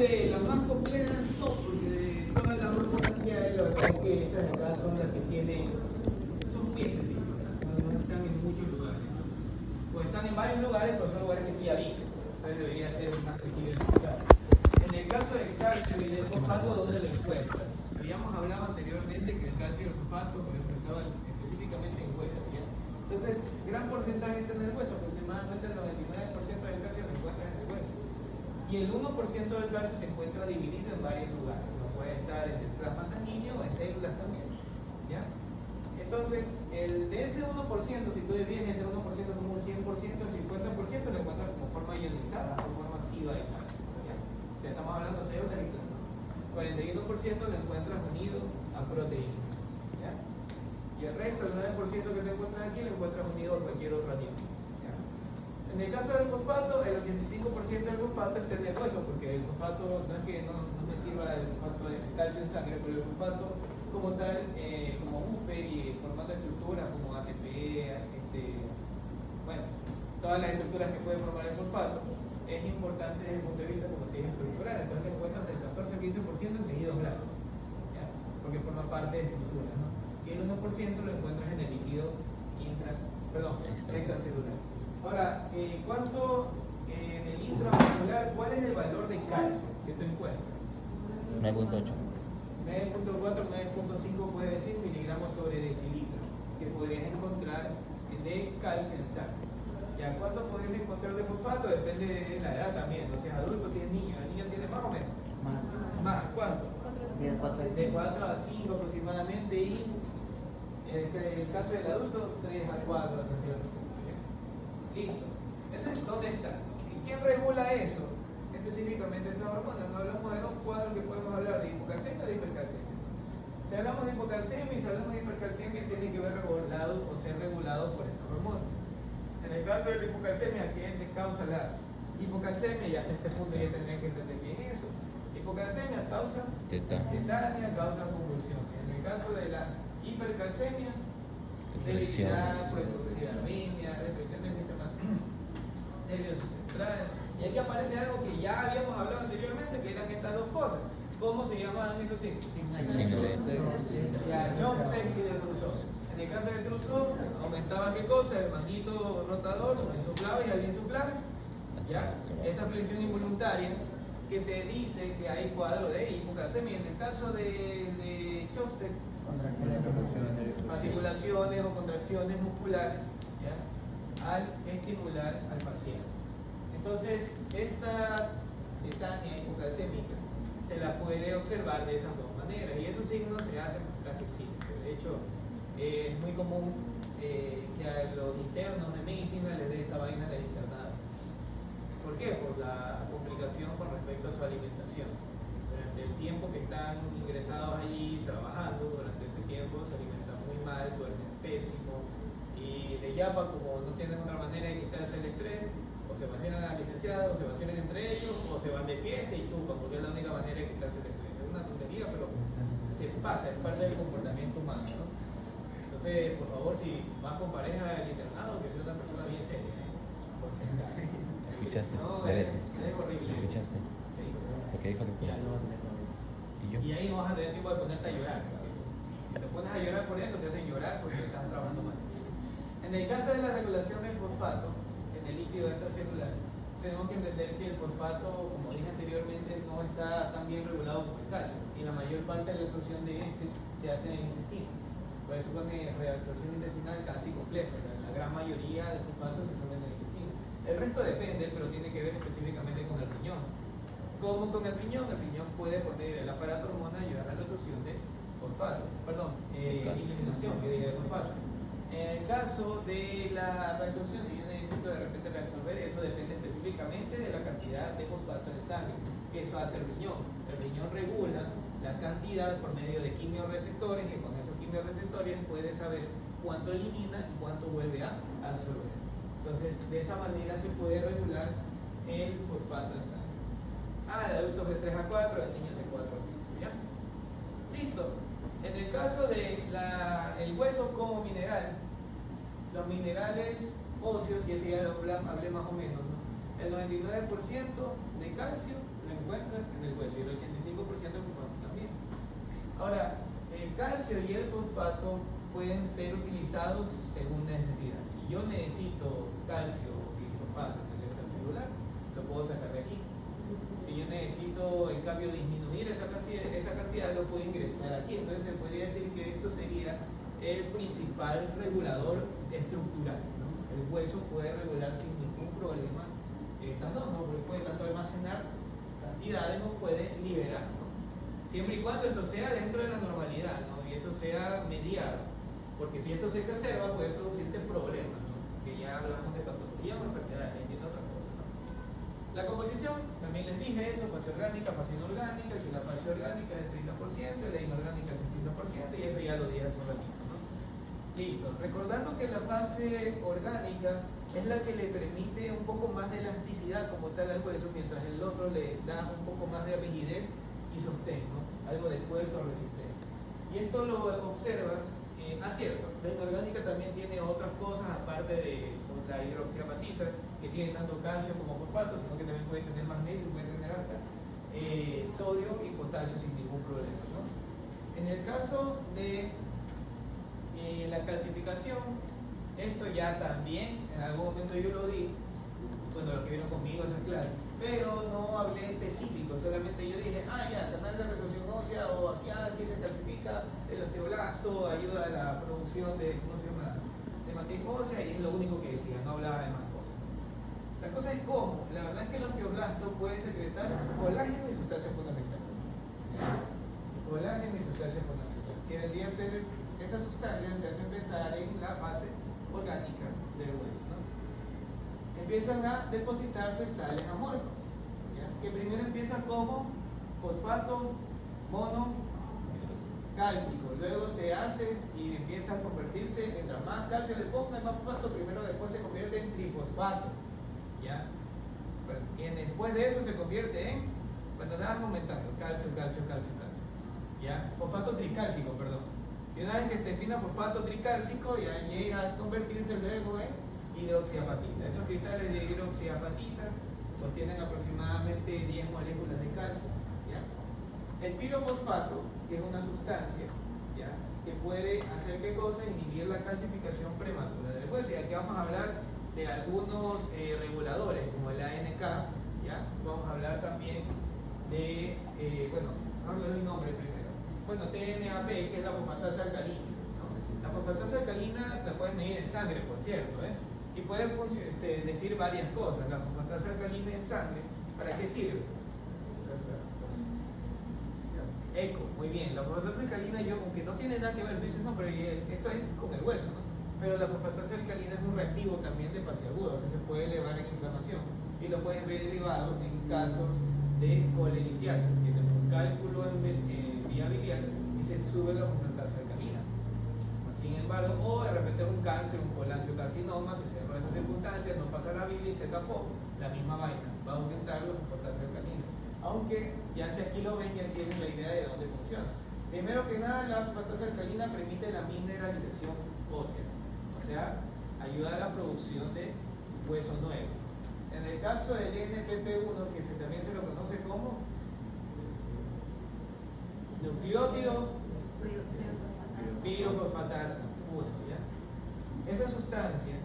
de las más complejas, no, porque de todas las hormonas que hay, la verdad es que estas de acá son las que tienen, son muy específicas, no están en muchos lugares, ¿no? Pues están en varios lugares, pero son lugares que tú ya viste, entonces debería ser más sencillo de explicar. En el caso del calcio y del fosfato, ¿dónde lo encuentras? Habíamos hablado anteriormente que el calcio y el fosfato, por ejemplo, estaban específicamente en hueso, ¿ya? Entonces, gran porcentaje está en el hueso, aproximadamente el 99% del calcio lo encuentras en el hueso. Y el 1% del calcio se encuentra dividido en varios lugares. No puede estar en el plasma sanguíneo o en células también, ¿ya? Entonces, de ese 1%, si tú divides ese 1% como un 100%, el 50% lo encuentras como forma ionizada o forma activa de calcio, ¿ya? O sea, estamos hablando de células y plasma. 41% lo encuentras unido a proteínas, ¿ya? Y el resto, el 9% que te encuentras aquí, lo encuentras unido a cualquier otro animal, ¿ya? En el caso del fosfato, el 85% del fosfato está en el hueso, porque el fosfato, no es que no me sirva el fosfato de calcio en sangre, pero el fosfato como tal, como buffer y formando estructuras como ATP, bueno, todas las estructuras que puede formar el fosfato, es importante desde el punto de vista como tejido estructural. Entonces lo encuentras del 14 al 15% en tejidos blandos, ¿ya? Porque forma parte de estructuras, ¿no? Y el 1% lo encuentras en el líquido extracelular. Ahora, ¿cuánto en el intramuscular, cuál es el valor de calcio que tú encuentras? 9.8. 9.4, 9.5 puede decir miligramos sobre decilitro, que podrías encontrar de calcio en sangre. ¿Ya cuánto podrías encontrar de fosfato? Depende de la edad también, no si es adulto, si es niño. ¿El niño tiene más o menos? Más. ¿Cuánto? De 4 a 5 aproximadamente, y en el caso del adulto, 3 a 4 hasta cierto punto. Listo. ¿Eso es dónde está? ¿Y quién regula eso? Específicamente esta hormona. No hablamos de dos cuadros que podemos hablar, de hipocalcemia y de hipercalcemia. Si hablamos de hipocalcemia y si hablamos de hipercalcemia, tiene que ver regulado o ser regulado por esta hormona. En el caso de la hipocalcemia, ¿qué te causa la hipocalcemia? Y hasta este punto ya tendrían que entender bien eso. Hipocalcemia causa tetania, causa convulsiones. En el caso de la hipercalcemia, debilidad, producción de arritmia, depresión del sistema nervioso central. Y aquí aparece algo que ya habíamos hablado anteriormente, que eran estas dos cosas. ¿Cómo se llamaban esos signos? Ya, Johnson y de Trousseau. En el caso de Trousseau, aumentaba qué cosa, el manguito rotador, lo insuflaba y al insuflar, ya, esta flexión involuntaria que te dice que hay cuadro de hipocalcemia. En el caso de Chostek, fasciculaciones o contracciones musculares, ¿ya?, al estimular al paciente. Entonces, esta tetania hipocalcémica se la puede observar de esas dos maneras, y esos signos se hacen casi siempre. De hecho, es muy común que a los internos de medicina les dé esta vaina del internado. ¿Por qué? Por la complicación con respecto a su alimentación. Durante el tiempo que están ingresados allí trabajando, durante ese tiempo se alimentan muy mal, duermen pésimo, y de yapa, como no tienen otra manera de quitarse el estrés, o se vacilan a la licenciada, o se vacilan entre ellos, o se van de fiesta y chupan, porque es la única manera de quitarse el estrés. Es una tontería, pero se pasa, es parte del comportamiento humano, ¿no? Entonces, por favor, si vas con pareja del internado, que sea una persona bien seria, ¿eh? Por si acaso. ¿Escuchaste? No, es horrible. ¿Escuchaste? Lo que dijo el ¿Y yo? Y ahí no vas a tener tiempo de ponerte a llorar. Si te pones a llorar por eso, te hacen llorar porque estás trabajando mal. En el caso de la regulación del fosfato en el líquido extracelular, tenemos que entender que el fosfato, como dije anteriormente, no está tan bien regulado como el calcio, y la mayor parte de la absorción de este se hace en el intestino. Por eso pone reabsorción intestinal casi completa, o sea, la gran mayoría de fosfatos se suben en el intestino. El resto depende, pero tiene que ver específicamente con el riñón. ¿Cómo con el riñón? El riñón puede, por medio del aparato hormonal, ayudar a la absorción de fosfato, eliminación de fosfato. En el caso de la reabsorción, si yo necesito de repente reabsorber, eso depende específicamente de la cantidad de fosfato en sangre. Eso hace el riñón. El riñón regula la cantidad por medio de quimiorreceptores, y con esos quimiorreceptores puede saber cuánto elimina y cuánto vuelve a absorber. Entonces, de esa manera se puede regular el fosfato en sangre. De adultos de 3 a 4, de niños de 4 a 5, ¿ya? Listo. En el caso de el hueso como mineral, los minerales óseos, y eso ya lo hablé más o menos, ¿no? El 99% de calcio lo encuentras en el hueso y el 85% de fosfato también. Ahora, el calcio y el fosfato pueden ser utilizados según necesidad. Si yo necesito calcio y fosfato en el extracelular, lo puedo sacar de aquí. Si yo necesito, en cambio, disminuir esa cantidad, lo puedo ingresar aquí. Entonces se podría decir que esto sería el principal regulador estructural, ¿no? El hueso puede regular sin ningún problema estas dos, ¿no? Porque puede tanto almacenar cantidades o puede liberar, ¿no? Siempre y cuando esto sea dentro de la normalidad, ¿no? Y eso sea mediado. Porque si eso se exacerba puede producirte problemas, ¿no? Que ya hablamos de patología o enfermedades, entiendo otra cosa, ¿no? La composición, también les dije eso, fase orgánica, fase inorgánica, que la fase orgánica es el 30% y la inorgánica es el 30%, y eso ya lo dije hace un ratito, ¿no? Listo, recordando que la fase orgánica es la que le permite un poco más de elasticidad como tal al hueso, mientras el otro le da un poco más de rigidez y sostén, ¿no? Algo de fuerza o resistencia. Y esto lo observas, cierto, la inorgánica también tiene otras cosas aparte de la hidroxiapatita, que tiene tanto calcio como fosfato, sino que también puede tener magnesio, puede tener hasta sodio y potasio sin ningún problema, ¿no? En el caso de la calcificación, esto ya también, en algún momento yo lo di, bueno, los que vieron conmigo esa clase, pero no hablé específico, solamente yo dije, ya, canal de resolución ósea, o aquí se calcifica el osteoblasto, ayuda a la producción de, ¿cómo se llama?, de matriz ósea, y es lo único que decía, no hablaba de más cosas. La cosa es cómo, la verdad es que el osteoblasto puede secretar colágeno y sustancia fundamental. Colágeno y sustancia fundamental, que debería ser esas sustancias que hacen pensar en la fase orgánica del hueso, ¿no? Empiezan a depositarse sales amorfas, ¿ya? Que primero empiezan como fosfato mono cálcico, luego se hace y empieza a convertirse, mientras más calcio le ponga y más fosfato, primero después se convierte en trifosfato, ¿ya? Y después de eso se convierte en, cuando nada aumentando, calcio, ¿ya? Fosfato tricálcico, perdón. Y una vez que se termina fosfato tricálcico, ya llega a convertirse luego en hidroxiapatita. Esos cristales de hidroxiapatita contienen aproximadamente 10 moléculas de calcio, ¿ya? El pirofosfato, que es una sustancia, ¿ya?, que puede hacer qué cosa, inhibir la calcificación prematura del hueso. Y aquí vamos a hablar de algunos reguladores, como el ANK, ¿ya? Vamos a hablar también de, vamos a dar un nombre primero. Bueno, TNAP, que es la fosfatasa alcalina, ¿no? La fosfatasa alcalina la puedes medir en sangre, por cierto, y puede decir varias cosas. La fosfatasa alcalina en sangre, ¿para qué sirve? Eco, muy bien. La fosfatasa alcalina, aunque no tiene nada que ver, dices, no, pero esto es con el hueso, ¿no? Pero la fosfatasa alcalina es un reactivo también de fase aguda, o sea, se puede elevar en inflamación. Y lo puedes ver elevado en casos de colelitiasis, tienen un cálculo en vía biliar y se sube la fosfatasa alcalina. Sin embargo, o de repente es un cáncer, un colangiocarcinoma, se cerró esa circunstancia, no pasa la bilis y se tapó, la misma vaina, va a aumentar la fosfatasa alcalina. Aunque ya si aquí lo ven, ya tienen la idea de dónde funciona. Primero que nada, la fosfatasa alcalina permite la mineralización ósea, o sea, ayuda a la producción de hueso nuevo. En el caso del NPP1, que también se lo conoce como nucleótido pirofosfatasa 1, ¿ya? Esa sustancia,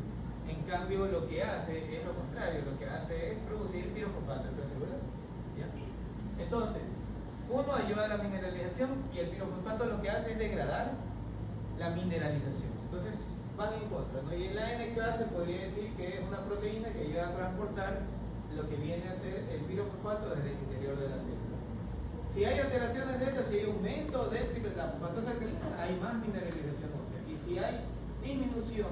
en cambio, lo que hace es lo contrario, lo que hace es producir pirofosfato extracelular, ¿ya? Entonces, uno ayuda a la mineralización y el pirofosfato lo que hace es degradar la mineralización. Entonces, van en contra, ¿no? Y en la ANK se podría decir que es una proteína que ayuda a transportar lo que viene a ser el pirofosfato desde el interior de la célula. Si hay alteraciones de estas, si hay aumento de la fosfatasa alcalina, hay más mineralización ósea. Y si hay disminución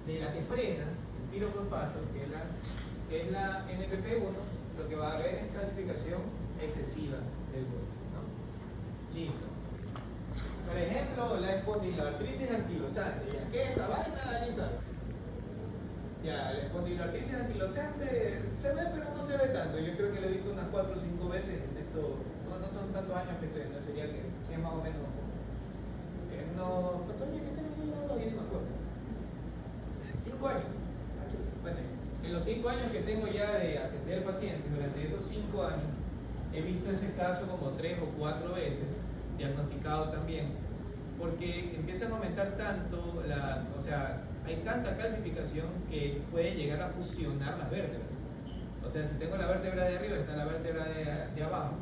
de la que frena el pirofosfato, que es la NPP1, lo que va a haber es calcificación excesiva del hueso, ¿no? Listo. Por ejemplo, la espondiloartritis anquilosante. ¿Ya qué es esa vaina? ¿Alguien sabe? Ya, la espondiloartritis anquilosante se ve, pero no se ve tanto. Yo creo que lo he visto unas 4 o 5 veces en esto. No son tantos años que estoy, no sería que sí, más o menos. ¿Cuántos años que tengo yo? No me acuerdo. 5 años. Bueno, En los 5 años que tengo ya de atender pacientes, durante esos 5 años, he visto ese caso como 3 o 4 veces, diagnosticado también, porque empiezan a aumentar tanto, o sea, hay tanta calcificación que puede llegar a fusionar las vértebras. O sea, si tengo la vértebra de arriba, está la vértebra de abajo,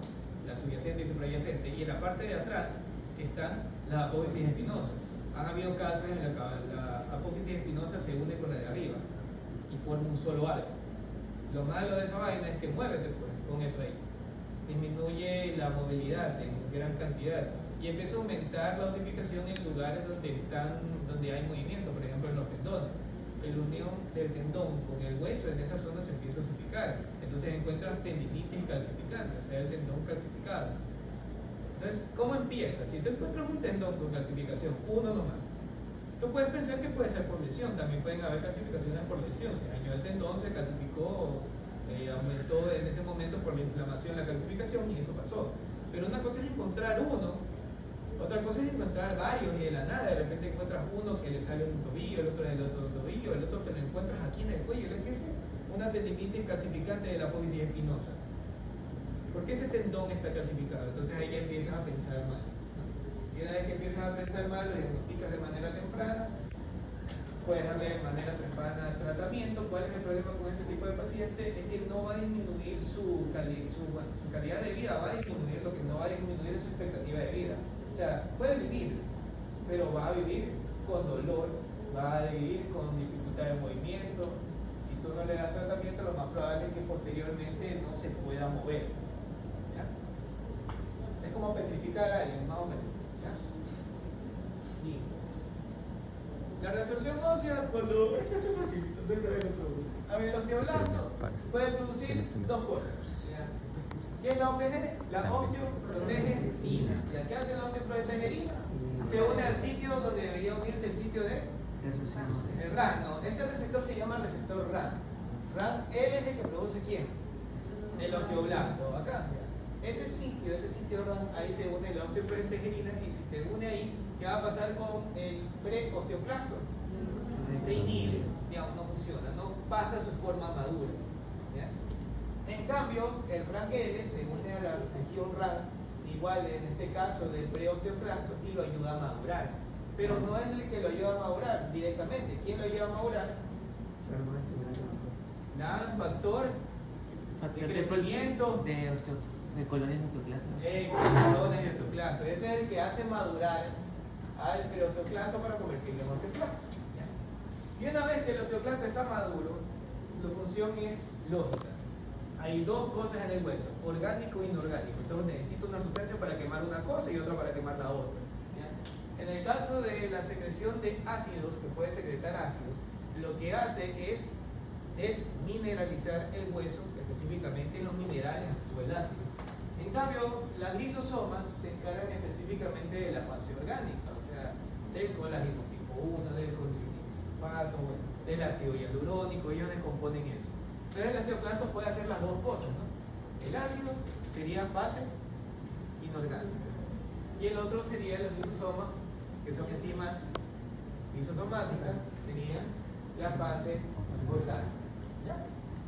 la subyacente y suprayacente, y en la parte de atrás están las apófisis espinosas. Han habido casos en los que la apófisis espinosa se une con la de arriba y forma un solo arco. Lo malo de esa vaina es que muévete pues, con eso ahí. Disminuye la movilidad en gran cantidad y empieza a aumentar la osificación en lugares donde hay movimiento, por ejemplo en los tendones. La unión del tendón con el hueso en esa zona se empieza a osificar. Entonces encuentras tendinitis calcificante, o sea, el tendón calcificado. Entonces, ¿cómo empieza? Si tú encuentras un tendón con calcificación, uno nomás, tú puedes pensar que puede ser por lesión. También pueden haber calcificaciones por lesión. Se dañó el tendón, se calcificó, aumentó en ese momento por la inflamación la calcificación y eso pasó. Pero una cosa es encontrar uno, otra cosa es encontrar varios y de la nada de repente encuentras uno que le sale un tobillo, el otro del otro tobillo, el otro te lo encuentras aquí en el cuello. ¿Qué es una tendinitis calcificante de la apófisis espinosa? ¿Por qué ese tendón está calcificado? Entonces ahí ya empiezas a pensar mal, ¿no? Y una vez que empiezas a pensar mal, lo diagnosticas de manera temprana, puedes darle de manera temprana tratamiento. ¿Cuál es el problema con ese tipo de paciente? Es que no va a disminuir su calidad de vida, va a disminuir, lo que no va a disminuir es su expectativa de vida. O sea, puede vivir, pero va a vivir con dolor, va a vivir con dificultad de movimiento. Si tú no le das tratamiento, lo más probable es que posteriormente no se pueda mover. ¿Ya? Es como petrificar a alguien, más o menos. ¿Ya? Listo. La resorción ósea, cuando a ver, el osteoblasto puede producir dos cosas. ¿Qué es la OPG? La osteoprotegerina. ¿Qué hace la osteoprotegerina? Se une al sitio donde debería unirse el sitio de el RAN. No, este receptor se llama receptor RAN. RAN L es el que produce ¿quién? El osteoblasto. Acá. Ese sitio RAN, ahí se une la osteoprotegerina y si te une ahí, ¿qué va a pasar con el preosteoclasto? Se inhibe, digamos, no funciona, no pasa a su forma madura. ¿Ya? En cambio, el RAN L se une a la región RAN, igual en este caso del preosteoclasto, y lo ayuda a madurar. Pero no es el que lo ayuda a madurar directamente. ¿Quién lo ayuda a madurar? Nada, factor de crecimiento de colonias de osteoclasto. Colonias de osteoclasto. Ese es el que hace madurar al preosteoclasto para convertirlo en osteoclasto. ¿Ya? Y una vez que el osteoclasto está maduro, su función es lógica. Hay dos cosas en el hueso, orgánico e inorgánico. Entonces necesito una sustancia para quemar una cosa y otra para quemar la otra. ¿Ya? En el caso de la secreción de ácidos, que puede secretar ácido, lo que hace es mineralizar el hueso, específicamente los minerales o el ácido. En cambio, las lisosomas se encargan específicamente de la fase orgánica, o sea, del colágeno tipo 1, del colágeno sulfato, del ácido hialurónico, ellos descomponen eso. Entonces el osteoclasto puede hacer las dos cosas, ¿no? El ácido sería fase inorgánica y el otro sería los lisosomas, que son enzimas lisosomáticas, sería la fase orgánica. ¿Ya?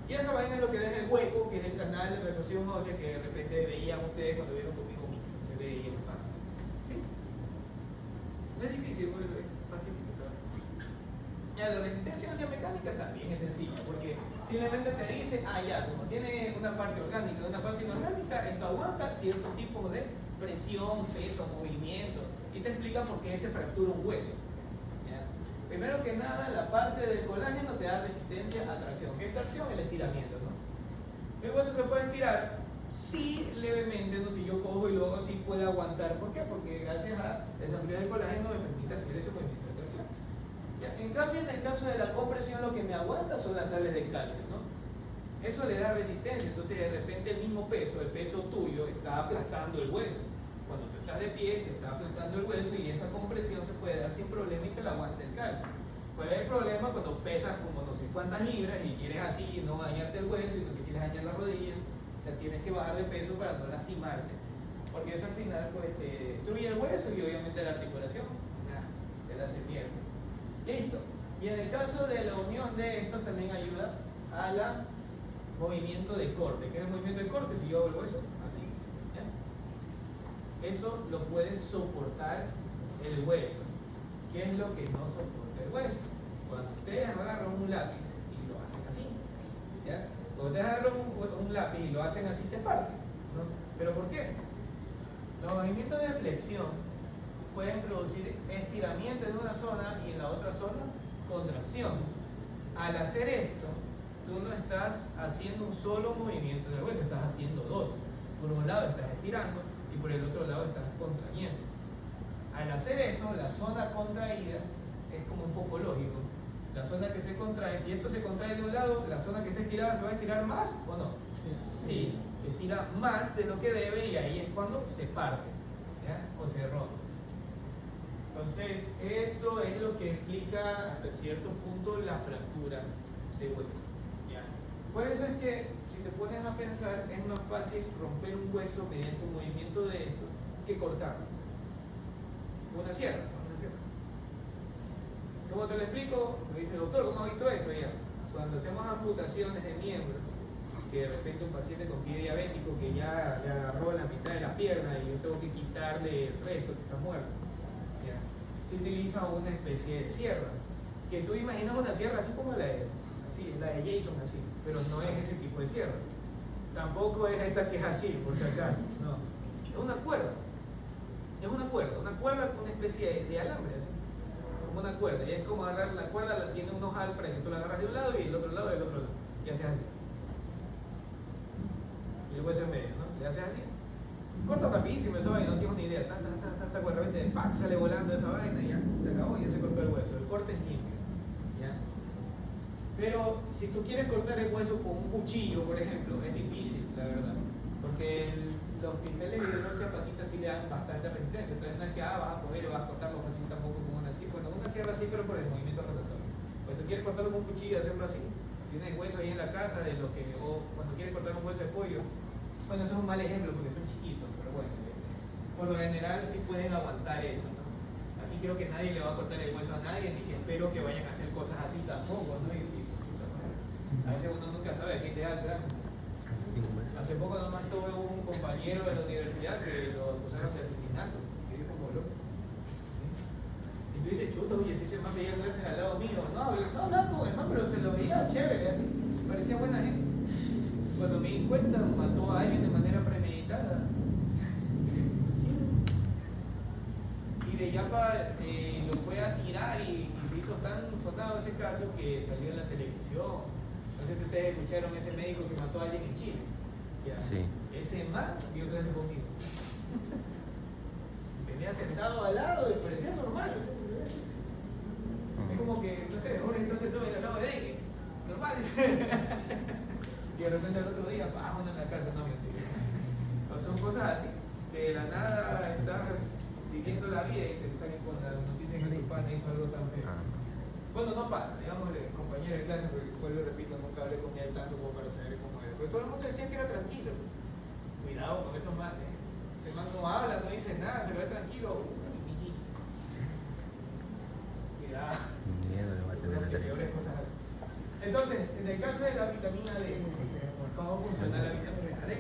Y esa vaina es lo que deja el hueco, que es el canal de resorción ósea que de repente veían ustedes cuando vieron conmigo mismo, se ve ahí en el paso. ¿Sí? No es difícil, es fácil. Ya, la resistencia ósea mecánica también es sencilla, porque simplemente te dice, ya, como tiene una parte orgánica y una parte inorgánica, esto aguanta cierto tipo de presión, peso, movimiento, y te explica por qué se fractura un hueso. ¿Ya? Primero que nada, la parte del colágeno te da resistencia a tracción. ¿Qué es tracción? El estiramiento, ¿no? El hueso se puede estirar, sí, levemente, ¿no? Si yo cojo y luego sí puede aguantar. ¿Por qué? Porque gracias a esa fluidez del colágeno me permite hacer ese movimiento de tracción. ¿Ya? En cambio, en el caso de la compresión, lo que me aguanta son las sales de calcio, ¿no? Eso le da resistencia, entonces de repente el mismo peso, el peso tuyo, está aplastando el hueso. Cuando tú estás de pie, se está aplastando el hueso y esa compresión se puede dar sin problema y te la aguanta el calcio. ¿Cuál es el problema? Cuando pesas como no sé cuántas libras y quieres así y no dañarte el hueso y no te quieres dañar la rodilla, o sea, tienes que bajar de peso para no lastimarte, porque eso al final pues te destruye el hueso y obviamente la articulación, te la hace mierda. Listo. Y en el caso de la unión de estos también ayuda a la movimiento de corte. ¿Qué es el movimiento de corte? Si yo hago el hueso, así. ¿Ya? Eso lo puede soportar el hueso. ¿Qué es lo que no soporta el hueso? Cuando ustedes agarran un lápiz y lo hacen así. ¿Ya? Cuando ustedes agarran un lápiz y lo hacen así, se parte, ¿no? ¿Pero por qué? Los movimientos de flexión pueden producir estiramiento en una zona y en la otra zona contracción. Al hacer esto, tú no estás haciendo un solo movimiento del hueso, estás haciendo dos. Por un lado estás estirando y por el otro lado estás contrayendo. Al hacer eso, la zona contraída es como un poco lógico. La zona que se contrae, si esto se contrae de un lado, la zona que está estirada se va a estirar más o no. Sí, se estira más de lo que debe y ahí es cuando se parte, ¿ya? O se rompe. Entonces, eso es lo que explica hasta cierto punto las fracturas de hueso, ¿ya? Por eso es que, si te pones a pensar, es más fácil romper un hueso mediante un movimiento de estos que cortarlo. Una sierra. ¿Cómo te lo explico? Me dice, doctor, ¿cómo ha visto eso? Ya, cuando hacemos amputaciones de miembros, que de repente un paciente con pie diabético que ya le agarró la mitad de la pierna y yo tengo que quitarle el resto que está muerto, ¿ya? Se utiliza una especie de sierra, que tú imaginas una sierra así como la de Jason, así, pero no es ese tipo de sierra. Tampoco es esta que es así, por si acaso, no. Es una cuerda. Es una cuerda con una especie de alambre, así, como una cuerda. Y es como agarrar la cuerda, tiene un ojal para que tú la agarras de un lado y el otro lado del otro lado. Y haces así. Y el hueso en medio, ¿no? Le haces así. Corta rapidísimo esa vaina, no tienes ni idea. Esta cuerda, de ¡pac! Sale volando esa vaina y ya, se acabó, ya se cortó el hueso. El corte es limpio, ¿ya? Pero si tú quieres cortar el hueso con un cuchillo, por ejemplo, es difícil, la verdad. Porque los pinceles de hidroxiapatita sí le dan bastante resistencia. Entonces no es que vas a coger y vas a cortarlo así tampoco como una así. Bueno, una sierra así, pero por el movimiento rotatorio. Pues tú quieres cortarlo con un cuchillo y hacerlo así. Si tienes hueso ahí en la casa, o cuando quieres cortar un hueso de pollo, bueno, eso es un mal ejemplo porque son chiquitos, pero bueno, por lo general sí pueden aguantar eso, ¿no? Aquí creo que nadie le va a cortar el hueso a nadie, ni que espero que vayan a hacer cosas así tampoco, ¿no? Y sí, a veces uno nunca sabe a quién le da el brazo. Hace poco nomás tuve un compañero de la universidad que lo acusaron de asesinato, que dijo como loco. ¿Sí? Y tú dices, chuta, oye, si ese man veía clases al lado mío. No hablaba con el man, pero se lo veía chévere, así. Parecía buena gente. Cuando me di cuenta, mató a alguien de manera premeditada. ¿Sí? Y de Yapa lo fue a tirar y se hizo tan sonado ese caso que salió en la televisión. No sé si ustedes escucharon ese médico que mató a alguien en Chile. Ya. Sí. Ese man dio clase conmigo. Venía sentado al lado y parecía normal. O sea, es como que, no sé, ahora está sentado al lado de él. Normal. Y de repente el otro día, vamos a la casa, no mentira. O son cosas así, que de la nada estás viviendo la vida y te salen con la noticia que tu pana hizo algo tan feo. Bueno, no pasa, digámosle, compañero de clase, porque vuelvo y repito, nunca hablé con él tanto como para saber cómo era. Porque todo el mundo decía que era tranquilo. Cuidado con esos manes. Ese man no habla, no dice nada, se ve tranquilo. Cuidado. Miedo le va a tener las peores cosas. Entonces, en el caso de la vitamina D, ¿cómo funciona la vitamina D?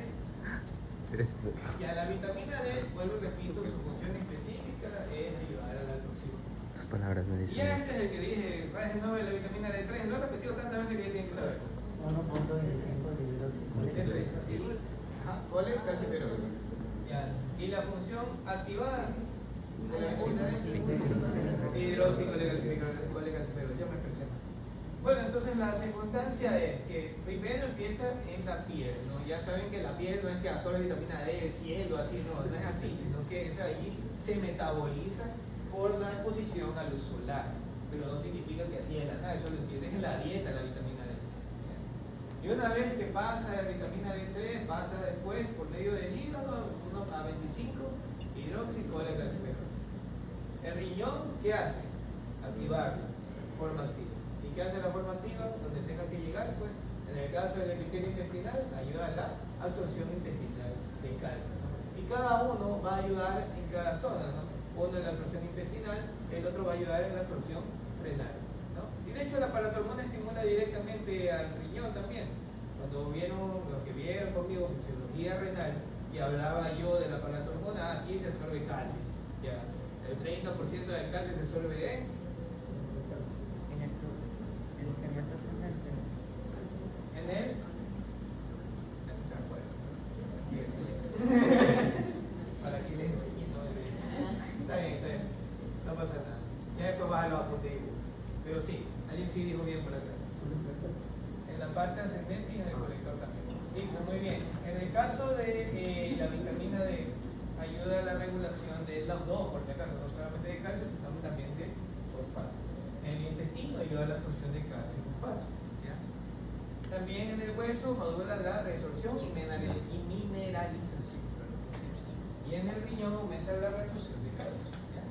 Ya la vitamina D, vuelvo y repito, su función específica es ayudar a la absorción. Tus palabras me dicen. Y este es el que dije, ¿cuál es el nombre de la vitamina D3? Lo he repetido tantas veces que ya tienen que saber. 1.25 de hidroxígeno. ¿Cuál es? Calciferol. Y la función activada de la vitamina D, hidróxido de calciferol. Ya me expresé. Bueno, entonces la circunstancia es que primero empieza en la piel, ¿no? Ya saben que la piel no es que absorbe vitamina D del cielo, así, no es así, sino que eso ahí se metaboliza por la exposición a luz solar, pero no significa que así de la nada, eso lo entiendes en la dieta, la vitamina D. Y una vez que pasa la vitamina D3, pasa después por medio del hígado, 1 a 25, hidroxicolacalciferol. El riñón, ¿qué hace? Activarlo, forma activa. ¿Y qué hace la forma activa? Donde tenga que llegar, pues, en el caso del epitelio intestinal, ayuda a la absorción intestinal de calcio, ¿no? Y cada uno va a ayudar en cada zona, ¿no? Uno en la absorción intestinal, el otro va a ayudar en la absorción renal. ¿no? Y de hecho la paratormona estimula directamente al riñón también. Cuando vieron, los que vieron conmigo fisiología renal y hablaba yo de la paratormona, aquí se absorbe calcio. Ya, el 30% del calcio se absorbe En el segmento ascendente. en el. No se acuerda. Para que les enseñe, ¿no? Está bien, no pasa nada. Ya después vas a los apuntes. Pero sí, alguien sí dijo bien por acá. En la parte ascendente y en el colector también. Listo, muy bien. En el caso de la vitamina D, ayuda a la regulación de los dos, por si acaso, no solamente de calcio, sino también de fosfato. En el intestino ayuda a la absorción de calcio y fosfato. ¿Ya? También en el hueso modula la resorción y mineralización. Y en el riñón aumenta la reabsorción de calcio. ¿Ya?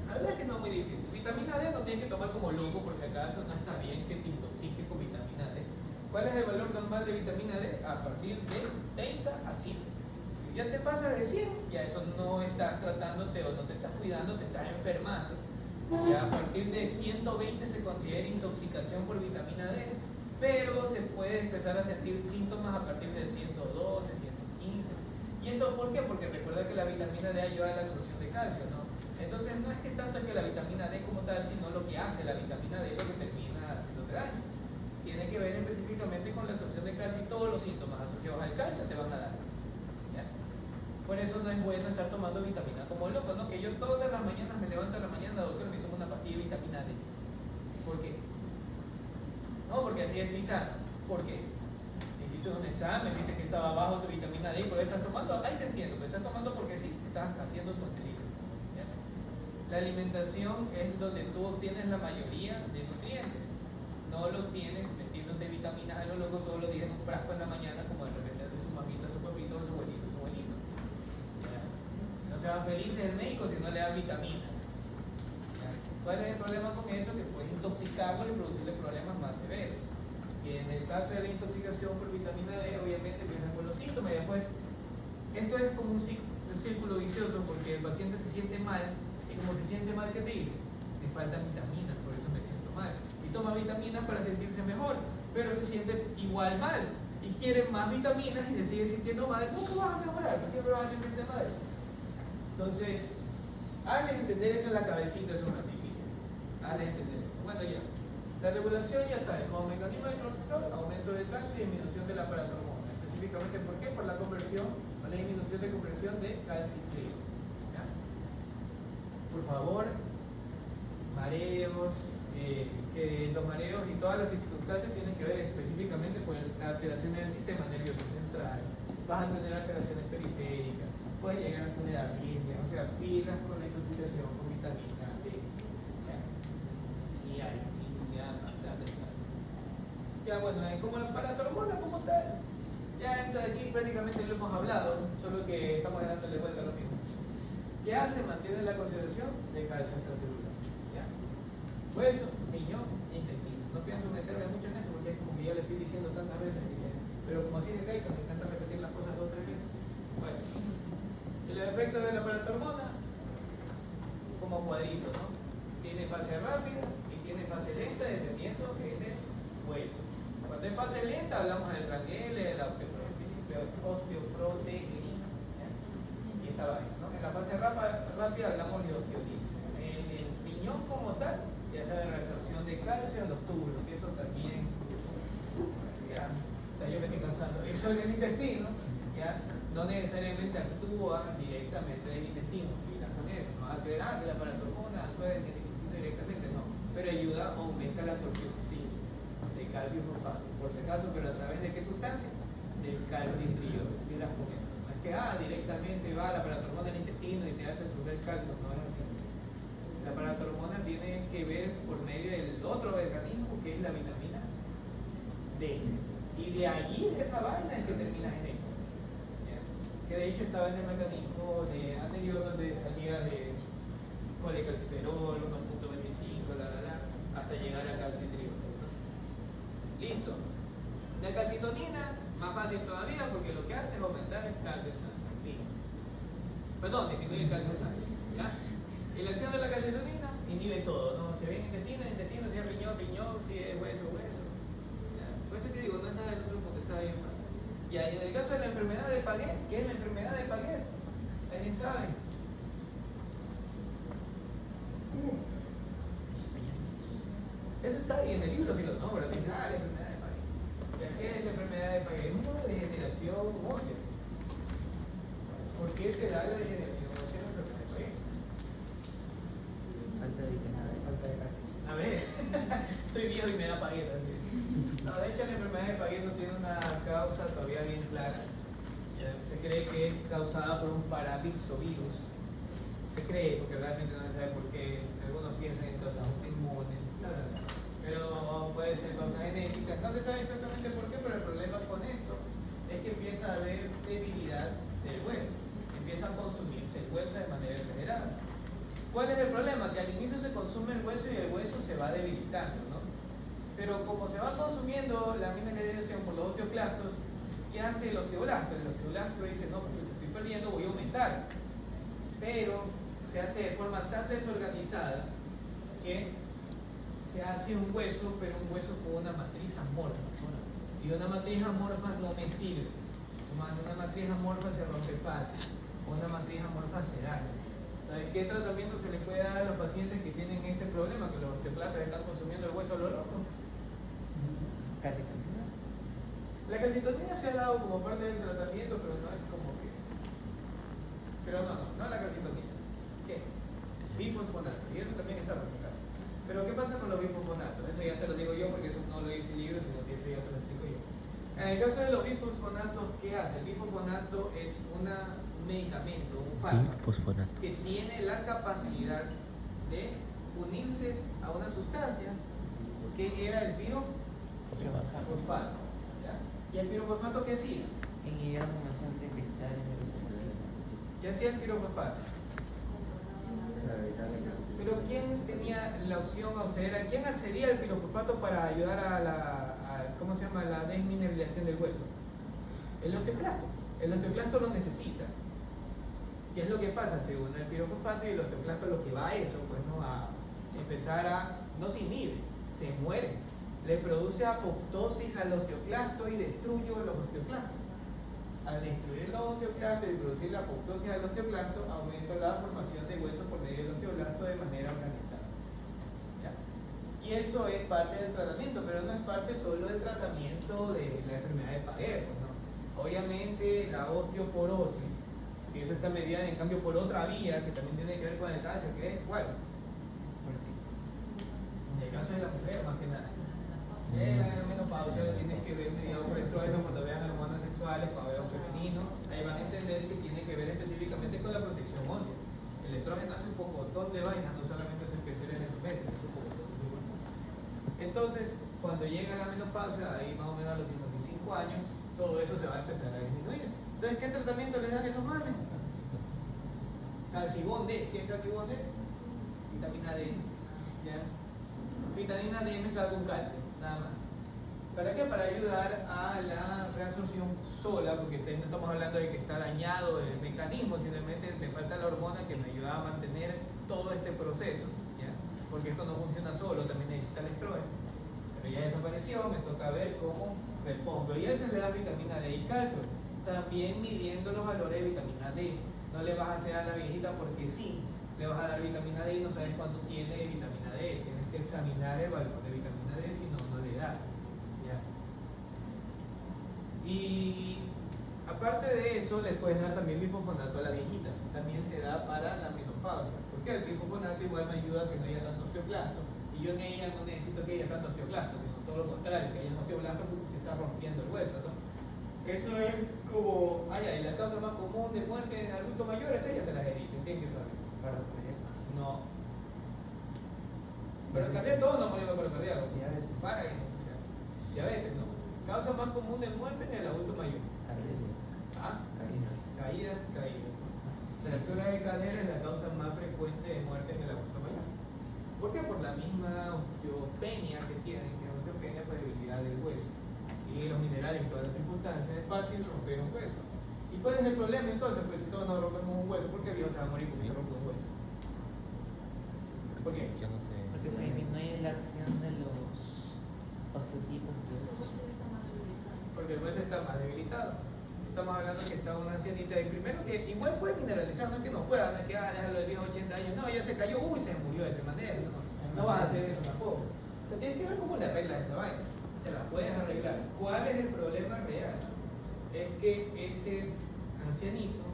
La verdad es que no es muy difícil. Vitamina D no tienes que tomar como loco, por si acaso, no está bien que te intoxiques con vitamina D. ¿Cuál es el valor normal de vitamina D? A partir de 30 a 100. Si ya te pasas de 100, ya eso no estás tratándote o no te estás cuidando, te estás enfermando. Ya a partir de 120 se considera intoxicación por vitamina D, pero se puede empezar a sentir síntomas a partir del 112, 115. ¿Y esto por qué? Porque recuerda que la vitamina D ayuda a la absorción de calcio, ¿no? Entonces no es que tanto es que la vitamina D como tal, sino lo que hace la vitamina D, lo que termina haciéndote daño. Tiene que ver específicamente con la absorción de calcio y todos los síntomas asociados al calcio te van a dar. ¿Ya? Por eso no es bueno estar tomando vitamina como loco, ¿no? Que yo todas las mañanas me levanto a la mañana, doctor, me tomo una pastilla de vitamina D. ¿Por qué? No, porque así estoy sano. ¿Por qué? Hiciste un examen, viste que estaba bajo tu vitamina D y por qué estás tomando. Ahí te entiendo, pero estás tomando porque sí, estás haciendo tonterías. ¿Ya? La alimentación es donde tú obtienes la mayoría de nutrientes. No lo obtienes metiéndote vitaminas a lo loco todos los días en un frasco en la mañana, como de repente hace su mamita, su papito, su abuelito, su abuelito. ¿Ya? No se van felices el médico si no le dan vitaminas. ¿Ya? ¿Cuál es el problema con eso? Que puedes intoxicarlo y producirle problemas más severos. Y en el caso de la intoxicación por vitamina D, obviamente empiezan con los síntomas y después, esto es como un círculo vicioso porque el paciente se siente mal y como se siente mal, ¿qué te dice? Me faltan vitaminas, por eso me siento mal. Y toma vitaminas para sentirse mejor, pero se siente igual mal y quiere más vitaminas y se sigue sintiendo mal. Nunca vas a mejorar, pues siempre vas a sentirte mal. Entonces, hazles entender eso en la cabecita, eso no es difícil. Hazles entender eso. Bueno, ya. La regulación, ya sabes, como mecanismo de colesterol, aumento del calcio y disminución de la paratormona. Específicamente, ¿por qué? Por la conversión o la disminución de conversión de calcitril. ¿Ya? Por favor, mareos, que los mareos y todas las circunstancias tienen que ver específicamente con la alteración del sistema nervioso central. Vas a tener alteraciones periféricas, puedes llegar a tener arritmia, o sea, pilas con la intoxicación con vitamina D. ¿Ya? Sí hay. Ya bueno, como la paratormona como tal, ya esto de aquí prácticamente lo hemos hablado, solo que estamos dándole vuelta a lo mismo. ¿Qué hace? Mantiene la conservación de calcio extracelular. ¿Ya? Hueso, riñón, intestino. No pienso meterme mucho en eso porque es como que ya le estoy diciendo tantas veces, pero como así se cae, me encanta repetir las cosas 2 o 3 veces. Bueno, y los efectos de la paratormona, como cuadrito, ¿no? Tiene fase rápida y tiene fase lenta dependiendo del hueso. Cuando es fase lenta hablamos del Rangel, de la osteoproteína y esta vaina, ¿no? En la fase rápida hablamos de osteolisis. En el riñón como tal, ya sea la reabsorción de calcio en los túbulos, que eso también, ya, yo me estoy cansando. Eso en el intestino, ya, no necesariamente actúa directamente en el intestino, cuidado con eso, no va a creer que la paratormona actúa en el intestino directamente, no, pero ayuda, aumenta la absorción, sí, de calcio y fosfato, por si acaso, pero a través de qué sustancia? Del calcitriol, de las comenzas. No es que directamente va la paratormona al intestino y te hace subir el calcio, no es así. La paratormona tiene que ver por medio del otro mecanismo que es la vitamina D. Y de allí, de esa vaina, es que terminas en esto. ¿Ya? Que de hecho estaba en el mecanismo anterior donde salía de colecalciferol, 1.25, hasta llegar al calcitriol. Listo. La calcitonina, más fácil todavía porque lo que hace es aumentar el calcio en sangre. Perdón, disminuye el calcio en sangre. ¿Ya? Y la acción de la calcitonina inhibe todo, ¿no? Si ven intestino, intestino, si es riñón, riñón, si es hueso, hueso. ¿Ya? Por eso te digo, no es nada del otro mundo, está bien fácil. Y ahí en el caso de la enfermedad de Paget, ¿qué es la enfermedad de Paget? ¿Alguien sabe? Eso está ahí en el libro, si lo nombra, dice, la enfermedad de Paget. ¿Qué es la enfermedad de Paget? Es una degeneración ósea. ¿Por qué se da la degeneración ósea en la enfermedad de Paget? Falta de vitamina D. Falta de calcio. A ver, soy viejo y me da Paget así. No, de hecho la enfermedad de Paget no tiene una causa todavía bien clara. Ya, se cree que es causada por un paravixovirus. Se cree, porque realmente no se sabe por qué. Algunos piensan en causas autoinmunes, pero puede ser causa genética. No se sabe exactamente por qué, pero el problema con esto es que empieza a haber debilidad del hueso. Empieza a consumirse el hueso de manera acelerada. ¿Cuál es el problema? Que al inicio se consume el hueso y el hueso se va debilitando, ¿no? Pero como se va consumiendo la mineralización por los osteoclastos, ¿qué hace el osteoblasto? El osteoblasto dice, no, porque te estoy perdiendo, voy a aumentar. Pero se hace de forma tan desorganizada que se hace un hueso, pero un hueso con una matriz amorfa. Y una matriz amorfa no me sirve. Una matriz amorfa se rompe fácil, una matriz amorfa se daña. Entonces, ¿qué tratamiento se le puede dar a los pacientes que tienen este problema? Que los osteoclastos están consumiendo el hueso a lo loco. Calcitonina. La calcitonina se ha dado como parte del tratamiento, pero no es como que... Pero no la calcitonina. ¿Qué? Bifosfonato. Y eso también está por si acaso. Pero ¿qué pasa con los bifosfonatos? Eso ya se lo digo yo porque eso no lo dice el libro, sino que eso ya te lo explico yo. En el caso de los bifosfonatos, ¿qué hace? El bifosfonato es un medicamento, un fármaco que tiene la capacidad de unirse a una sustancia que era el pirofosfato. ¿Ya? ¿Y el pirofosfato qué hacía? Inhibir la formación de cristales de los celuloides. ¿Qué hacía el pirofosfato? Pero ¿quién tenía la opción, o sea, quién accedía al pirofosfato para ayudar a ¿cómo se llama? La desmineralización del hueso? El osteoclasto. El osteoclasto lo necesita. ¿Qué es lo que pasa? Se une el pirofosfato y el osteoclasto lo que va a eso, pues no, a empezar a, no se inhibe, se muere. Le produce apoptosis al osteoclasto y destruye los osteoclastos. Al destruir los osteoclastos y producir la apoptosis al osteoclasto, aumenta la formación de hueso por medio del osteoclasto de manera organizada. ¿Ya? Y eso es parte del tratamiento, pero no es parte solo del tratamiento de la enfermedad de Paget, ¿no? Obviamente la osteoporosis, que eso está medida en cambio por otra vía que también tiene que ver con el calcio, que es ¿cuál? En el caso de la mujer, más que nada. La menopausia tienes que ver mediado por estrógenos cuando vean hormonas sexuales, cuando vean femenino. Ahí van a entender que tiene que ver específicamente con la protección ósea. El estrógeno hace un pocotón de vainas, no solamente hace crecer el endometrio, hace un pocotón de cosas. Entonces, cuando llega la menopausia, ahí más o menos a los 55 años, todo eso se va a empezar a disminuir. Entonces, ¿qué tratamiento les dan a esos manes? Calcibón D. ¿Qué es calcibón D? Vitamina D. ¿Ya? Vitamina D mezclada con calcio, nada más. ¿Para qué? Para ayudar a la reabsorción sola, porque no estamos hablando de que está dañado el mecanismo, simplemente me falta la hormona que me ayuda a mantener todo este proceso, ¿ya? Porque esto no funciona solo, también necesita el estrógeno. Pero ya desapareció, me toca ver cómo respondo. Y a eso le da vitamina D y calcio. También midiendo los valores de vitamina D. No le vas a hacer a la viejita porque sí, le vas a dar vitamina D y no sabes cuánto tiene de vitamina D. Tienes que examinar el valor de vitamina D, si no, no le das. ¿Ya? Y aparte de eso, le puedes dar también bifosfonato a la viejita. También se da para la menopausia. Porque el bifosfonato igual me ayuda a que no haya tanto osteoclasto. Y yo en ella no necesito que haya tanto osteoclasto, sino todo lo contrario, que haya osteoclasto porque se está rompiendo el hueso, ¿no? Eso es como, y la causa más común de muerte en adultos mayores, ella se las evita, tienen que saber. No. Pero en realidad todos no morimos por cardíaco. Para ahí, no. Diabetes, ¿no? Causa más común de muerte en el adulto mayor. Caídas. La fractura de cadera es la causa más frecuente de muerte en el adulto mayor. ¿Por qué? Por la misma osteopenia que tienen, que es osteopenia por debilidad del hueso. Y los minerales y todas las circunstancias, es fácil romper un hueso. ¿Y cuál es el problema entonces? Pues si todos nos rompemos un hueso, ¿por qué el viejo se va a morir porque se rompe un hueso? ¿Por qué? Yo no sé. Porque se disminuye la acción de los osteocitos. Porque el hueso está más debilitado. Estamos hablando que está una ancianita y primero que igual puede mineralizar, no es que no pueda, no es que déjalo de viejo 80 años, no, ya se cayó, uy, se murió de esa manera, no vas a hacer eso tampoco. O sea, tienes que ver cómo le arreglas esa vaina, se la puedes arreglar. ¿Cuál es el problema real? Es que ese ancianito